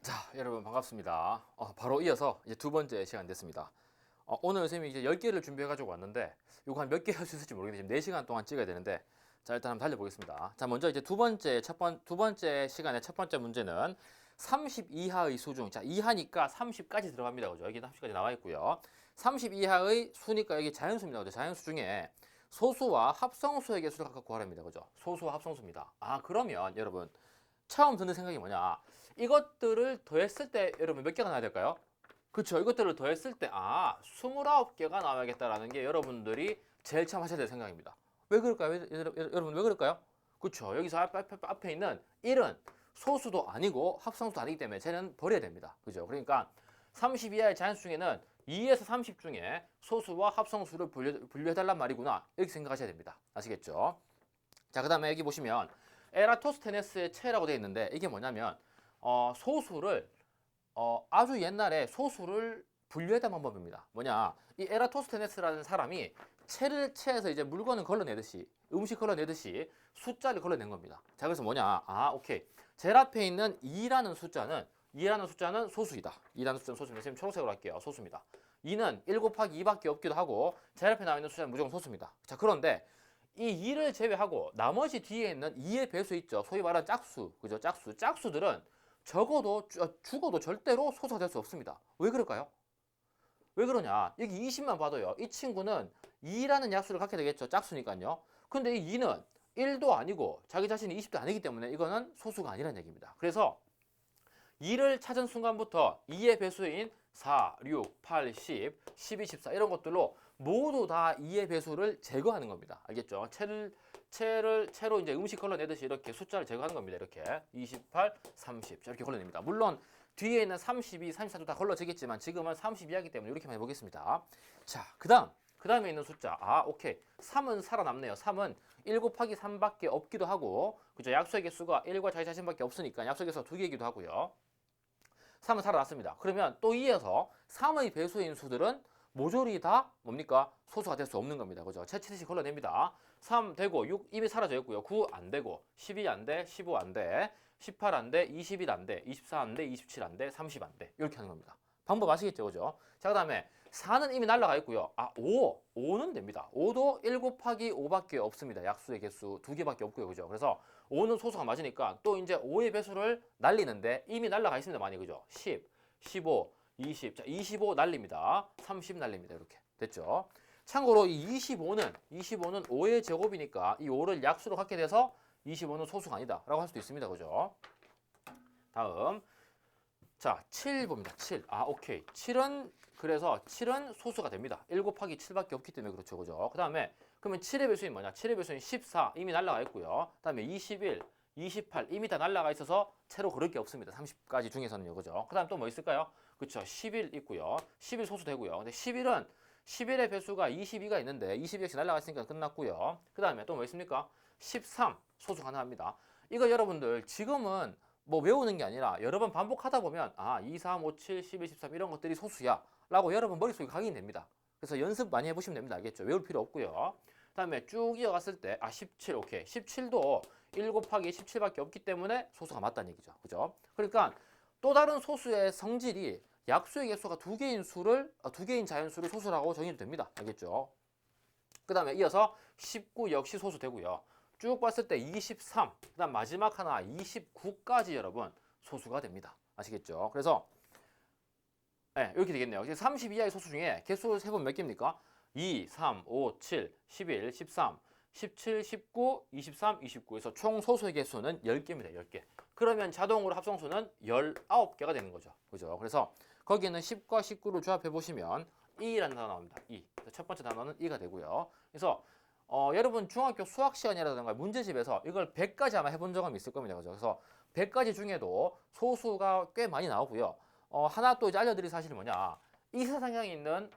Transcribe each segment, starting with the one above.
자, 여러분 반갑습니다. 바로 이어서 이제 두 번째 시간 됐습니다. 오늘 선생님이 이제 10개를 준비해 가지고 왔는데 요거 한 몇 개 할 수 있을지 모르겠는데 지금 4시간 동안 찍어야 되는데 자, 일단 한번 달려보겠습니다. 자, 먼저 이제 두 번째 시간의 첫 번째 문제는 30 이하의 수 중, 자, 이하니까 30까지 들어갑니다. 그죠? 여기 30까지 나와 있고요. 30 이하의 수니까 여기 자연수입니다. 그죠? 자연수 중에 소수와 합성수의 개수를 각각 구하랍니다. 그죠? 소수와 합성수입니다. 그러면 여러분 처음 드는 생각이 뭐냐? 이것들을 더했을 때 여러분 몇 개가 나와야 될까요? 그렇죠. 이것들을 더했을 때 29개가 나와야겠다라는 게 여러분들이 제일 처음 하셔야 될 생각입니다. 왜 그럴까요? 여러분 왜 그럴까요? 그렇죠. 여기서 앞에 있는 1은 소수도 아니고 합성수도 아니기 때문에 쟤는 버려야 됩니다. 그죠? 그러니까 30 이하의 자연수 중에는 2에서 30 중에 소수와 합성수를 분류해달란 말이구나. 이렇게 생각하셔야 됩니다. 아시겠죠? 자, 그 다음에 여기 보시면 에라토스테네스의 체라고 되어 있는데 이게 뭐냐면 소수를 아주 옛날에 소수를 분류했던 방법입니다. 뭐냐? 이 에라토스테네스라는 사람이 체에서 이제 물건을 걸러내듯이 음식 걸러내듯이 숫자를 걸러낸 겁니다. 자, 그래서 뭐냐? 오케이. 제일 앞에 있는 2라는 숫자는 소수이다. 2라는 숫자는 소수입니다. 지금 초록색으로 할게요. 소수입니다. 2는 1 곱하기 2밖에 없기도 하고 제일 앞에 나와 있는 숫자는 무조건 소수입니다. 자, 그런데 이 2를 제외하고 나머지 뒤에 있는 2의 배수 있죠. 소위 말하는 짝수. 그죠? 짝수들은 적어도 죽어도 절대로 소수가 될 수 없습니다. 왜 그럴까요? 왜 그러냐? 여기 20만 봐도요. 이 친구는 2라는 약수를 갖게 되겠죠. 짝수니까요. 근데 이 2는 1도 아니고 자기 자신이 20도 아니기 때문에 이거는 소수가 아니라는 얘기입니다. 그래서 2를 찾은 순간부터 2의 배수인 4, 6, 8, 10, 12, 14 이런 것들로 모두 다 2의 배수를 제거하는 겁니다. 알겠죠? 채로 이제 음식 걸러내듯이 이렇게 숫자를 제거하는 겁니다. 이렇게 28, 30 이렇게 걸러냅니다. 물론 뒤에 있는 32, 34도 다 걸러지겠지만 지금은 32하기 때문에 이렇게만 해보겠습니다. 자, 그 다음에 있는 숫자. 오케이. 3은 살아남네요. 3은 1 곱하기 3밖에 없기도 하고, 그죠? 약수의 개수가 1과 자기 자신밖에 없으니까 약수의 개수가 2개이기도 하고요. 3은 살아났습니다. 그러면 또 이어서 3의 배수인 수들은 모조리 다 뭡니까? 소수가 될 수 없는 겁니다. 그죠? 채치듯이 걸러냅니다. 3 되고 6 이미 사라져 있고요. 9 안 되고 12 안 돼, 15 안 돼, 18 안 돼, 21 안 돼, 24 안 돼, 27 안 돼, 30 안 돼. 이렇게 하는 겁니다. 방법 아시겠죠? 그죠? 자, 그 다음에 4는 이미 날라가 있고요. 5는 됩니다. 5도 1 곱하기 5밖에 없습니다. 약수의 개수 2개밖에 없고요. 그죠? 그래서 5는 소수가 맞으니까 또 이제 5의 배수를 날리는데 이미 날라가 있습니다. 많이. 그죠? 10, 15, 20. 자, 25 날립니다. 30 날립니다. 이렇게. 됐죠? 참고로 이 25는 5의 제곱이니까 이 5를 약수로 갖게 돼서 25는 소수가 아니다. 라고 할 수도 있습니다. 그죠? 다음. 자, 7 봅니다. 7. 오케이. 7은 소수가 됩니다. 1 곱하기 7밖에 없기 때문에 그렇죠. 그죠? 그 다음에, 그러면 7의 배수인 뭐냐? 7의 배수인 14. 이미 날라가 있고요. 그 다음에 21, 28. 이미 다 날라가 있어서 채로 그럴 게 없습니다. 30까지 중에서는요. 그죠? 그 다음 또 뭐 있을까요? 그쵸. 11 있고요. 11 소수 되고요. 근데 11의 배수가 22가 있는데 22 역시 날라가 있으니까 끝났고요. 그 다음에 또 뭐 있습니까? 13. 소수 가능합니다. 이거 여러분들 지금은 뭐 외우는 게 아니라 여러 번 반복하다 보면 2, 3, 5, 7, 11, 13 이런 것들이 소수야 라고 여러분 머릿속에 각인이 됩니다. 그래서 연습 많이 해보시면 됩니다. 알겠죠? 외울 필요 없고요. 그 다음에 쭉 이어갔을 때 17 오케이. 17도 1 곱하기 17밖에 없기 때문에 소수가 맞다는 얘기죠. 그죠? 그러니까 또 다른 소수의 성질이 약수의 개수가 2개인 자연수를 소수라고 정의도 됩니다. 알겠죠? 그 다음에 이어서 19 역시 소수 되고요. 쭉 봤을 때 23, 그 다음 마지막 하나 29까지 여러분 소수가 됩니다. 아시겠죠? 그래서 네, 이렇게 되겠네요. 30 이하의 소수 중에 개수 세보면 몇 개입니까? 2, 3, 5, 7, 11, 13, 17, 19, 23, 29에서 총 소수의 개수는 10개입니다. 10개. 그러면 자동으로 합성수는 19개가 되는 거죠. 그죠? 그래서 거기에는 10과 19를 조합해 보시면 2라는 단어 나옵니다. 2. 첫 번째 단어는 2가 되고요. 그래서 여러분 중학교 수학 시간이라든가 문제집에서 이걸 100까지 아마 해본 적은 있을 겁니다. 그죠? 그래서 100가지 중에도 소수가 꽤 많이 나오고요. 하나 또 이제 알려드릴 사실이 뭐냐. 이 세상에 있는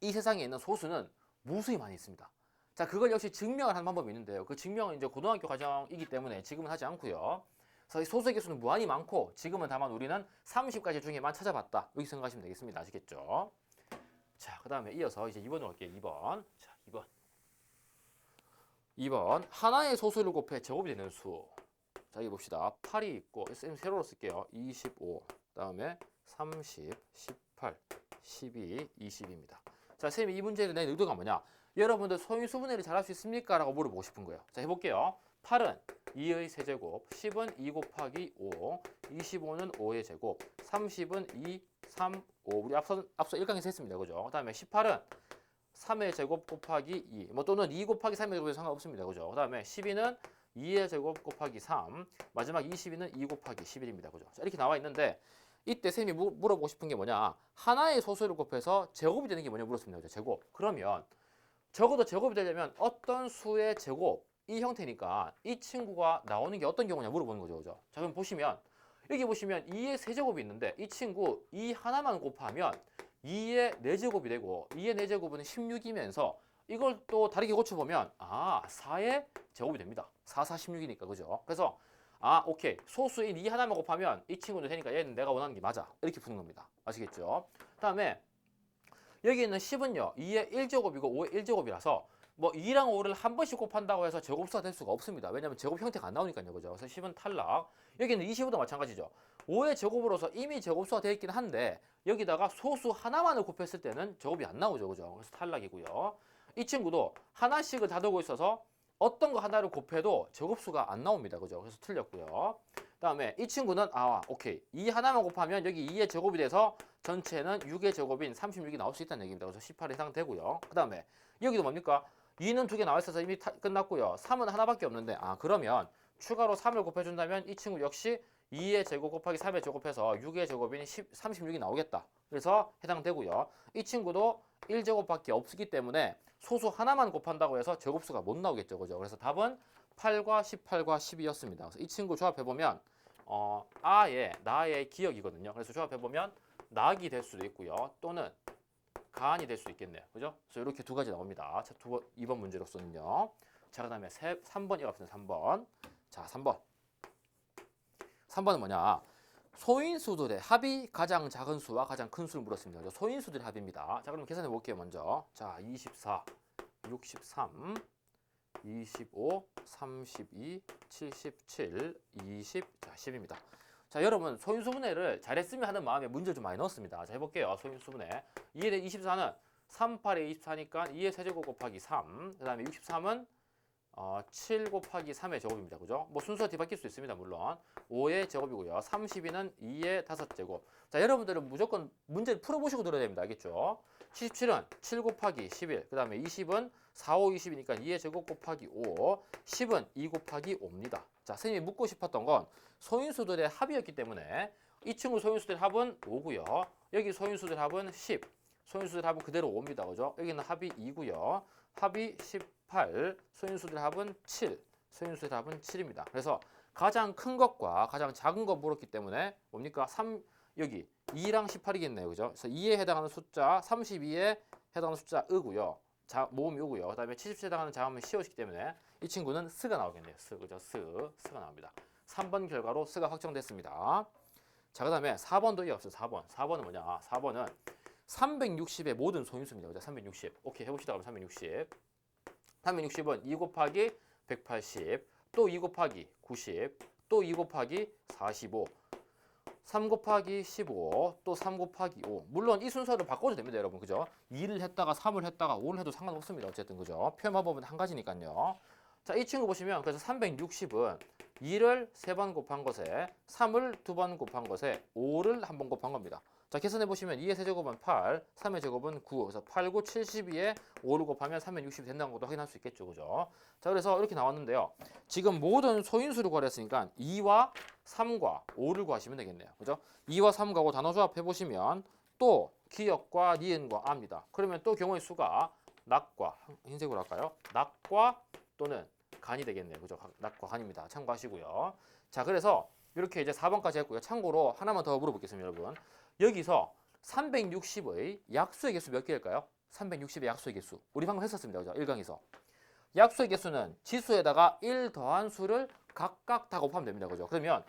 이 세상에 있는 소수는 무수히 많이 있습니다. 자, 그걸 역시 증명을 하는 방법이 있는데요. 그 증명은 이제 고등학교 과정이기 때문에 지금은 하지 않고요. 그래서 이 소수의 개수는 무한히 많고 지금은 다만 우리는 30가지 중에만 찾아봤다. 이렇게 생각하시면 되겠습니다. 아시겠죠? 자, 그 다음에 이어서 이제 2번으로 갈게요. 2번. 자, 2번. 하나의 소수를 곱해 제곱이 되는 수. 자, 자, 여기 봅시다. 8이 있고, 쌤 세로로 쓸게요. 25, 그다음에 30, 18, 12, 20입니다. 자, 쌤이 이 문제에 대한 의도가 뭐냐? 여러분들 소인수분해를 잘할 수 있습니까? 라고 물어보고 싶은 거예요. 자, 해볼게요. 8은 2의 세제곱, 10은 2 곱하기 5, 25는 5의 제곱, 30은 2, 3, 5. 우리 앞서 1강에서 했습니다. 그죠? 그 다음에 18은 3의 제곱 곱하기 2, 뭐 또는 2 곱하기 3의 제곱에 상관없습니다. 그죠? 그 다음에 12는 2의 제곱 곱하기 3, 마지막 22는 2 곱하기 11입니다. 그죠? 자, 이렇게 나와 있는데 이때 쌤이 물어보고 싶은 게 뭐냐? 하나의 소수를 곱해서 제곱이 되는 게 뭐냐 물었습니다. 그죠? 제곱. 그러면 적어도 제곱이 되려면 어떤 수의 제곱, 이 형태니까 이 친구가 나오는 게 어떤 경우냐 물어보는 거죠. 그죠? 자, 그럼 보시면 여기 보시면 2의 세제곱이 있는데 이 친구 2 하나만 곱하면 2의 4제곱이 되고 2의 4제곱은 16이면서 이걸 또 다르게 고쳐보면 4의 제곱이 됩니다. 4, 4, 16이니까. 그죠? 그래서 오케이. 소수인 2 하나만 곱하면 이 친구도 되니까 얘는 내가 원하는 게 맞아. 이렇게 푸는 겁니다. 아시겠죠? 그 다음에 여기 있는 10은요. 2의 1제곱이고 5의 1제곱이라서 뭐 2랑 5를 한 번씩 곱한다고 해서 제곱수가 될 수가 없습니다. 왜냐하면 제곱 형태가 안 나오니까요. 그죠? 그래서 10은 탈락. 여기는 25도 마찬가지죠. 5의 제곱으로서 이미 제곱수가 되어 있긴 한데 여기다가 소수 하나만을 곱했을 때는 제곱이 안 나오죠. 그죠? 그래서 탈락이고요. 이 친구도 하나씩을 다루고 있어서 어떤 거 하나를 곱해도 제곱수가 안 나옵니다. 그죠? 그래서 틀렸고요. 그다음에 이 친구는 오케이. 2 하나만 곱하면 여기 2의 제곱이 돼서 전체는 6의 제곱인 36이 나올 수 있다는 얘기입니다. 그래서 18 이상 되고요. 그다음에 여기도 뭡니까? 2는 2개 나와 있어서 이미 끝났고요. 3은 하나밖에 없는데 그러면 추가로 3을 곱해준다면 이 친구 역시 2의 제곱 곱하기 3의 제곱해서 6의 제곱인 36이 나오겠다. 그래서 해당되고요. 이 친구도 1제곱밖에 없기 때문에 소수 하나만 곱한다고 해서 제곱수가 못 나오겠죠. 그죠? 그래서 답은 8과 18과 12였습니다. 그래서 이 친구 조합해보면 나의 기억이거든요. 그래서 조합해보면 낙이 될 수도 있고요. 또는 가안이 될 수 있겠네요. 그죠? 그래서 이렇게 두 가지 나옵니다. 자, 2번 문제로서는요. 자, 그 다음에 3번 이어갑니다. 3번. 자, 3번. 3번은 뭐냐? 소인수들의 합이 가장 작은 수와 가장 큰 수를 물었습니다. 소인수들의 합입니다. 자, 그럼 계산해 볼게요. 먼저. 자, 24, 63, 25, 32, 77, 20, 자, 10입니다. 자, 여러분 소인수분해를 잘했으면 하는 마음에 문제를 좀 많이 넣었습니다. 자, 해볼게요. 소인수분해. 2에 대해 24는 3, 8에 24니까 2의 세제곱 곱하기 3, 그 다음에 63은 7 곱하기 3의 제곱입니다. 그죠? 뭐 순서가 뒤바뀔 수 있습니다. 물론 5의 제곱이고요. 32는 2의 5제곱. 자, 여러분들은 무조건 문제를 풀어보시고 들어야 됩니다. 알겠죠? 77은 7 곱하기 11, 그 다음에 20은 4, 5, 20이니까 2의 제곱 곱하기 5, 10은 2 곱하기 5입니다. 자, 선생님이 묻고 싶었던 건 소인수들의 합이었기 때문에 이 친구 소인수들의 합은 5고요. 여기 소인수들의 합은 10. 소인수들의 합은 그대로 5입니다. 그죠? 여기는 합이 2고요. 합이 18, 소인수들의 합은 7. 소인수들의 합은 7입니다. 그래서 가장 큰 것과 가장 작은 거 물었기 때문에 뭡니까? 여기 2랑 18이겠네요. 그죠? 그래서 2에 해당하는 숫자, 32에 해당하는 숫자 으고요. 모음이 오고요. 그 다음에 77에 해당하는 자음은 시옷이기 때문에 이 친구는 스가 나오겠네요. 그죠? 스가 나옵니다. 3번 결과로 스가 확정됐습니다. 자, 그 다음에 4번도 이어없어요. 4번. 4번은 뭐냐? 4번은 360의 모든 소인수입니다. 그죠? 360. 오케이, 해봅시다. 그럼 360. 360은 2 곱하기 180, 또 2 곱하기 90, 또 2 곱하기 45, 3 곱하기 15, 또 3 곱하기 5. 물론 이 순서를 바꿔도 됩니다, 여러분. 그죠? 2를 했다가 3을 했다가 5를 해도 상관없습니다. 어쨌든 그죠? 표현 방법은 한 가지니까요. 자, 이 친구 보시면 그래서 360은 2를 3번 곱한 것에 3을 2번 곱한 것에 5를 한 번 곱한 겁니다. 자, 계산해 보시면 2의 세제곱은 8, 3의 제곱은 9. 그래서 8, 9, 72에 5를 곱하면 360이 된다는 것도 확인할 수 있겠죠. 그죠? 자, 그래서 이렇게 나왔는데요. 지금 모든 소인수를 구하랬으니까 2와 3과 5를 구하시면 되겠네요. 그죠? 2와 3과 5 단어 조합해 보시면 또 기역과 니은과 아입니다. 그러면 또 경우의 수가 낙과, 흰색으로 할까요? 낙과 또는 간이 되겠네요. 그죠? 낙과 간입니다. 참고하시고요. 자, 그래서 이렇게 이제 4번까지 했고요. 참고로 하나만 더 물어보겠습니다, 여러분. 여기서 360의 약수의 개수 몇 개일까요? 360의 약수의 개수. 우리 방금 했었습니다. 그죠? 1강에서. 약수의 개수는 지수에다가 1 더한 수를 각각 다 곱하면 됩니다. 그죠? 그러면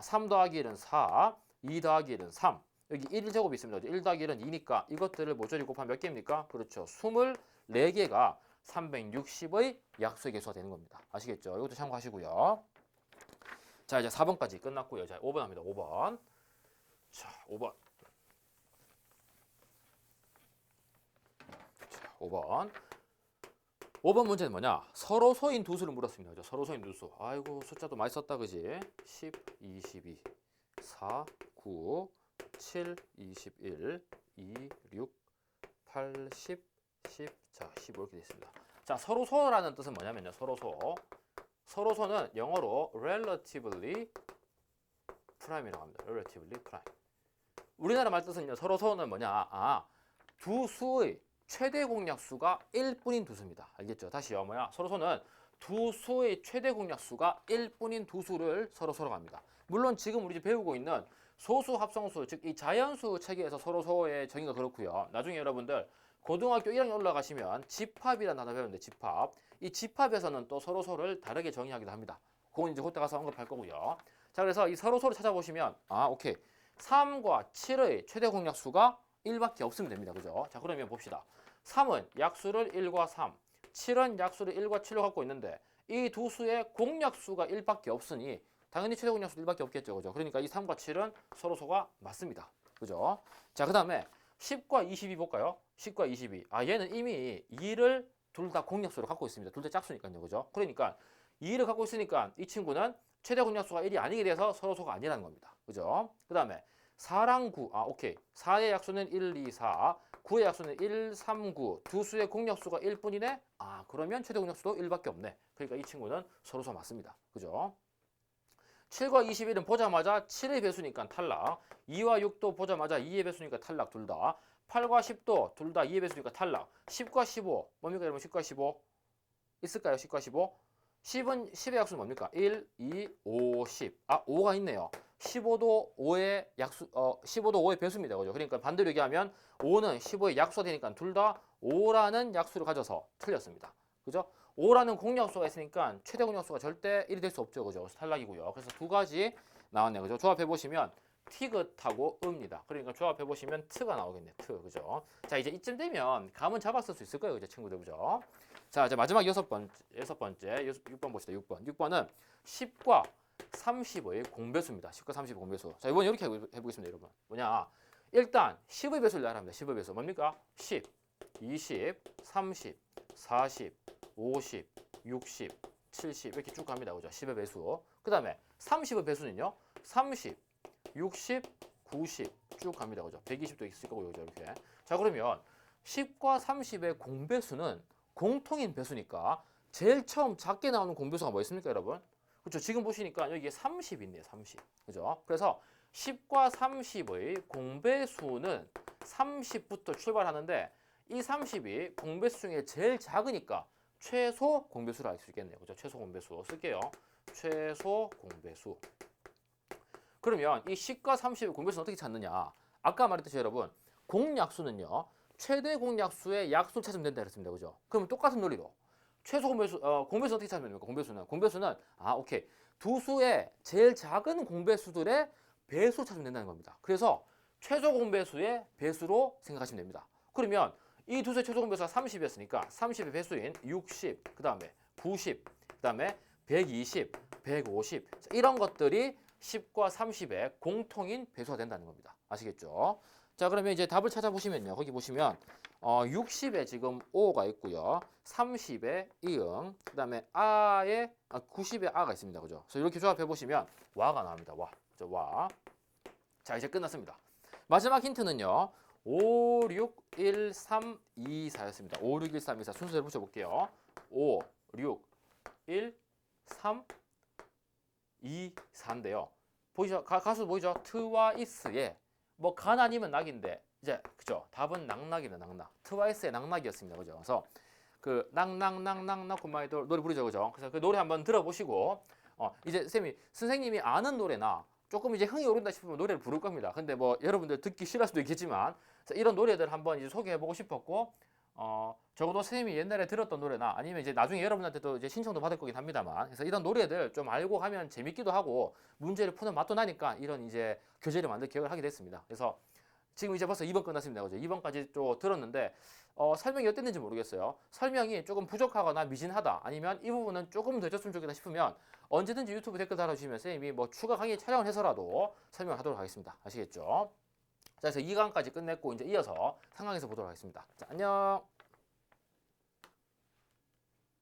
3 더하기 1은 4, 2 더하기 1은 3. 여기 1제곱이 있습니다. 그죠? 1 더하기 1은 2니까 이것들을 모조리 곱하면 몇 개입니까? 그렇죠. 24개가 360의 약수의 개수가 되는 겁니다. 아시겠죠? 이것도 참고하시고요. 자, 이제 4번까지 끝났고요. 자, 5번 합니다. 5번. 자, 5번. 자, 5번. 5번 문제는 뭐냐? 서로소인 두수를 물었습니다. 그죠? 서로소인 두수. 아이고, 숫자도 많이 썼다, 그지? 10, 22, 4, 9, 7, 21, 2, 6, 8, 10, 10, 자, 15 이렇게 됐습니다. 자, 서로소라는 뜻은 뭐냐면요. 서로소. 서로소는 영어로 relatively prime이라고 합니다. relatively prime. 우리나라 말 뜻은요. 서로소는 뭐냐? 아, 두 수의 최대 공약수가 1뿐인 두수입니다. 알겠죠? 다시요. 뭐야? 서로소는 두 수의 최대 공약수가 1뿐인 두수를 서로소라고 합니다. 물론 지금 우리 배우고 있는 소수 합성수, 즉 이 자연수 체계에서 서로소의 정의가 그렇고요. 나중에 여러분들 고등학교 1학년 올라가시면 집합이라는 단어 배우는데 집합. 이 집합에서는 또 서로소를 다르게 정의하기도 합니다. 그건 이제 그때 가서 언급할 거고요. 자, 그래서 이 서로소를 찾아보시면 오케이. 3과 7의 최대 공약수가 1밖에 없으면 됩니다. 그죠? 자, 그러면 봅시다. 3은 약수를 1과 3, 7은 약수를 1과 7로 갖고 있는데 이 두 수의 공약수가 1밖에 없으니 당연히 최대 공약수 1밖에 없겠죠. 그죠? 그러니까 이 3과 7은 서로소가 맞습니다. 그죠? 자, 그다음에 10과 22 볼까요? 10과 22. 얘는 이미 2를 둘 다 공약수로 갖고 있습니다. 둘 다 짝수니까요. 그죠? 그러니까 2를 갖고 있으니까 이 친구는 최대 공약수가 1이 아니게 돼서 서로소가 아니라는 겁니다. 그죠? 그다음에 4랑 9. 오케이. 4의 약수는 1, 2, 4. 9의 약수는 1, 3, 9. 두 수의 공약수가 1뿐이네? 그러면 최대 공약수도 1밖에 없네. 그러니까 이 친구는 서로소 맞습니다. 그죠? 7과 21은 보자마자 7의 배수니까 탈락. 2와 6도 보자마자 2의 배수니까 탈락 둘 다. 8과 10도 둘 다 2의 배수니까 탈락. 10과 15 뭡니까 여러분? 10과 15 있을까요? 10과 15? 10은 10의 약수는 뭡니까? 1, 2, 5, 10. 5가 있네요. 15도 5의 약수 15도 5의 배수입니다. 그죠? 그러니까 반대로 얘기하면 5는 15의 약수가 되니까 둘 다 5라는 약수를 가져서 틀렸습니다. 그죠? 5라는 공약수가 있으니까 최대 공약수가 절대 1이 될 수 없죠. 그죠? 그래서 탈락이고요. 그래서 두 가지 나왔네요. 그죠? 조합해 보시면 티긋하고 입니다. 그러니까 조합해 보시면 트가 나오겠네. 트. 그죠? 자, 이제 이쯤 되면 감은 잡았을 수 있을 거예요. 그죠? 친구들. 그죠? 자, 이제 마지막 여섯 번째 6번 봅시다. 6번. 6번은 10과 30의 공배수입니다. 10과 30의 공배수. 자, 이번 이렇게 해보겠습니다, 여러분. 뭐냐? 일단 10의 배수를 알아야 합니다. 10의 배수. 뭡니까? 10, 20, 30, 40, 50, 60, 70 이렇게 쭉 갑니다. 그죠? 10의 배수. 그 다음에 30의 배수는요. 30, 60, 90 쭉 갑니다. 그죠? 120도 있을 거고요. 그죠? 이렇게. 자, 그러면 10과 30의 공배수는 공통인 배수니까 제일 처음 작게 나오는 공배수가 뭐 있습니까, 여러분? 그렇죠. 지금 보시니까 여기에 30 있네요. 30. 그죠? 그래서 10과 30의 공배수는 30부터 출발하는데 이 30이 공배수 중에 제일 작으니까 최소 공배수를 알 수 있겠네요. 그죠? 최소 공배수 쓸게요. 최소 공배수. 그러면 이 10과 30의 공배수는 어떻게 찾느냐? 아까 말했듯이 여러분, 공약수는요. 최대 공약수의 약수를 찾으면 된다 그랬습니다. 그죠? 그럼 똑같은 논리로 최소 공배수, 공배수 어떻게 찾으면 됩니까? 공배수는 오케이. 두 수의 제일 작은 공배수들의 배수를 찾으면 된다는 겁니다. 그래서 최소 공배수의 배수로 생각하시면 됩니다. 그러면 이 두 수의 최소 공배수가 30이었으니까 30의 배수인 60, 그 다음에 90, 그 다음에 120, 150 이런 것들이 10과 30의 공통인 배수가 된다는 겁니다. 아시겠죠? 자, 그러면 이제 답을 찾아보시면요. 거기 보시면 60에 지금 O가 있고요. 30에 이응, 그 다음에 90에 아가 있습니다. 그죠? 그래서 이렇게 조합해 보시면 와가 나옵니다. 와. 그죠? 와. 자, 이제 끝났습니다. 마지막 힌트는요. 5, 6, 1, 3, 2, 4였습니다. 5, 6, 1, 3, 2, 4 순서대로 붙여볼게요. 5, 6, 1, 3, 2, 4인데요. 보이죠? 가수 보이죠? 트와이스의 뭐 간 아니면 낙인데 이제 그죠? 답은 낙낙이네. 낙낙. 트와이스의 낙낙이었습니다. 그죠? 그래서 그 낙낙낙낙낙 굿마이돌 노래 부르죠. 그죠? 그래서 그 노래 한번 들어보시고 이제 선생님이 아는 노래나 조금 이제 흥이 오른다 싶으면 노래를 부를 겁니다. 근데 뭐 여러분들 듣기 싫을 수도 있겠지만 이런 노래들 한번 이제 소개해보고 싶었고 적어도 선생님이 옛날에 들었던 노래나 아니면 이제 나중에 여러분한테도 이제 신청도 받을 거긴 합니다만 그래서 이런 노래들 좀 알고 가면 재밌기도 하고 문제를 푸는 맛도 나니까 이런 이제 교재를 만들 계획을 하게 됐습니다. 그래서 지금 이제 벌써 2번 끝났습니다. 그죠? 2번까지 또 들었는데 설명이 어땠는지 모르겠어요. 설명이 조금 부족하거나 미진하다 아니면 이 부분은 조금 더 줬으면 좋겠다 싶으면 언제든지 유튜브 댓글 달아주시면 선생님이 뭐 추가 강의 촬영을 해서라도 설명하도록 하겠습니다. 아시겠죠? 자, 그래서 2강까지 끝냈고 이제 이어서 3강에서 보도록 하겠습니다. 자, 안녕.